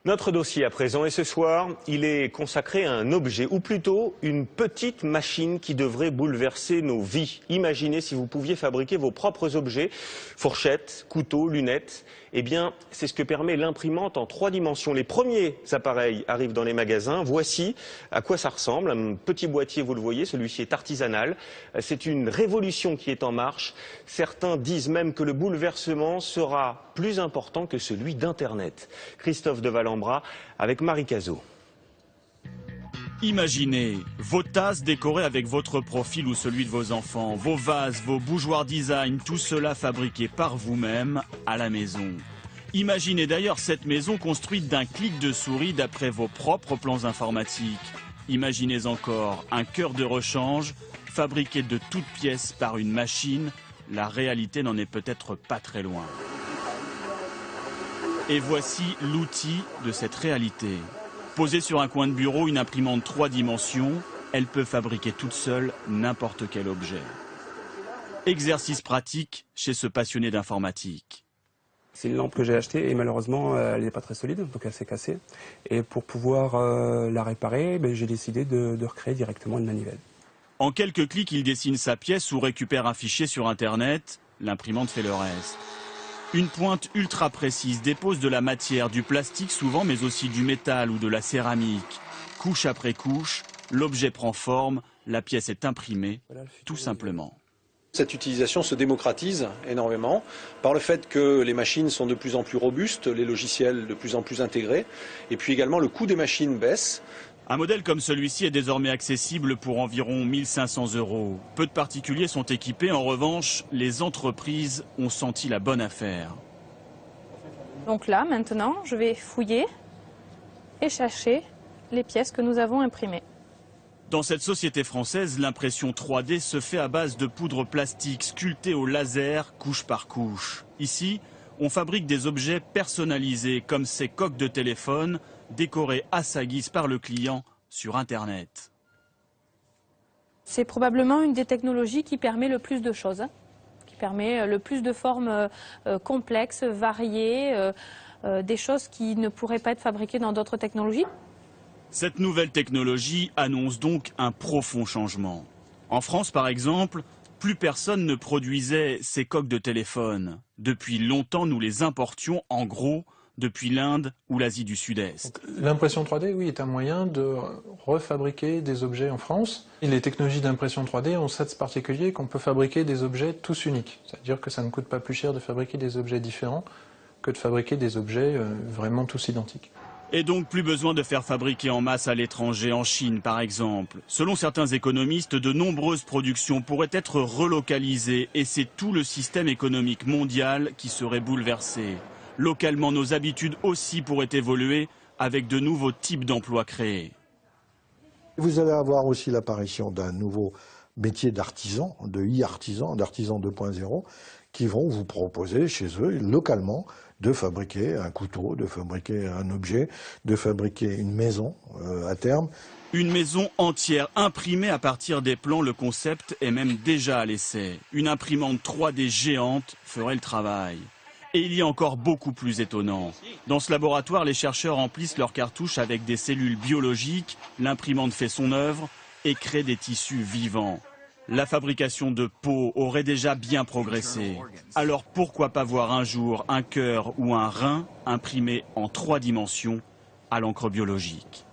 Notre dossier à présent, et ce soir, il est consacré à un objet, ou plutôt une petite machine qui devrait bouleverser nos vies. Imaginez si vous pouviez fabriquer vos propres objets, fourchettes, couteaux, lunettes. Eh bien, c'est ce que permet l'imprimante en 3 dimensions. Les premiers appareils arrivent dans les magasins. Voici à quoi ça ressemble. Un petit boîtier, vous le voyez, celui-ci est artisanal. C'est une révolution qui est en marche. Certains disent même que le bouleversement sera plus important que celui d'Internet. Christophe de Valambra avec Marie Cazot. Imaginez vos tasses décorées avec votre profil ou celui de vos enfants, vos vases, vos bougeoirs design, tout cela fabriqué par vous-même à la maison. Imaginez d'ailleurs cette maison construite d'un clic de souris d'après vos propres plans informatiques. Imaginez encore un cœur de rechange fabriqué de toutes pièces par une machine. La réalité n'en est peut-être pas très loin. Et voici l'outil de cette réalité. Posée sur un coin de bureau, une imprimante 3 dimensions, elle peut fabriquer toute seule n'importe quel objet. Exercice pratique chez ce passionné d'informatique. C'est une lampe que j'ai achetée et malheureusement elle n'est pas très solide, donc elle s'est cassée. Et pour pouvoir la réparer, j'ai décidé de recréer directement une manivelle. En quelques clics, il dessine sa pièce ou récupère un fichier sur Internet. L'imprimante fait le reste. Une pointe ultra précise dépose de la matière, du plastique souvent, mais aussi du métal ou de la céramique. Couche après couche, l'objet prend forme, la pièce est imprimée, tout simplement. Cette utilisation se démocratise énormément par le fait que les machines sont de plus en plus robustes, les logiciels de plus en plus intégrés, et puis également le coût des machines baisse. Un modèle comme celui-ci est désormais accessible pour environ 1 500 €. Peu de particuliers sont équipés, en revanche, les entreprises ont senti la bonne affaire. Donc là, maintenant, je vais fouiller et chercher les pièces que nous avons imprimées. Dans cette société française, l'impression 3D se fait à base de poudre plastique sculptée au laser, couche par couche. Ici, on fabrique des objets personnalisés, comme ces coques de téléphone, décorées à sa guise par le client sur Internet. C'est probablement une des technologies qui permet le plus de choses, qui permet le plus de formes complexes, variées, des choses qui ne pourraient pas être fabriquées dans d'autres technologies. Cette nouvelle technologie annonce donc un profond changement. En France, par exemple, plus personne ne produisait ces coques de téléphone. Depuis longtemps, nous les importions en gros depuis l'Inde ou l'Asie du Sud-Est. L'impression 3D, oui, est un moyen de refabriquer des objets en France. Et les technologies d'impression 3D ont cette particulier qu'on peut fabriquer des objets tous uniques. C'est-à-dire que ça ne coûte pas plus cher de fabriquer des objets différents que de fabriquer des objets vraiment tous identiques. Et donc plus besoin de faire fabriquer en masse à l'étranger, en Chine par exemple. Selon certains économistes, de nombreuses productions pourraient être relocalisées et c'est tout le système économique mondial qui serait bouleversé. Localement, nos habitudes aussi pourraient évoluer avec de nouveaux types d'emplois créés. Vous allez avoir aussi l'apparition d'un nouveau métier d'artisan, de e-artisan, d'artisan 2.0, qui vont vous proposer chez eux, localement, de fabriquer un couteau, de fabriquer un objet, de fabriquer une maison à terme. Une maison entière imprimée à partir des plans, le concept est même déjà à l'essai. Une imprimante 3D géante ferait le travail. Et il y a encore beaucoup plus étonnant. Dans ce laboratoire, les chercheurs remplissent leurs cartouches avec des cellules biologiques, l'imprimante fait son œuvre et crée des tissus vivants. La fabrication de peau aurait déjà bien progressé. Alors pourquoi pas voir un jour un cœur ou un rein imprimé en 3 dimensions à l'encre biologique ?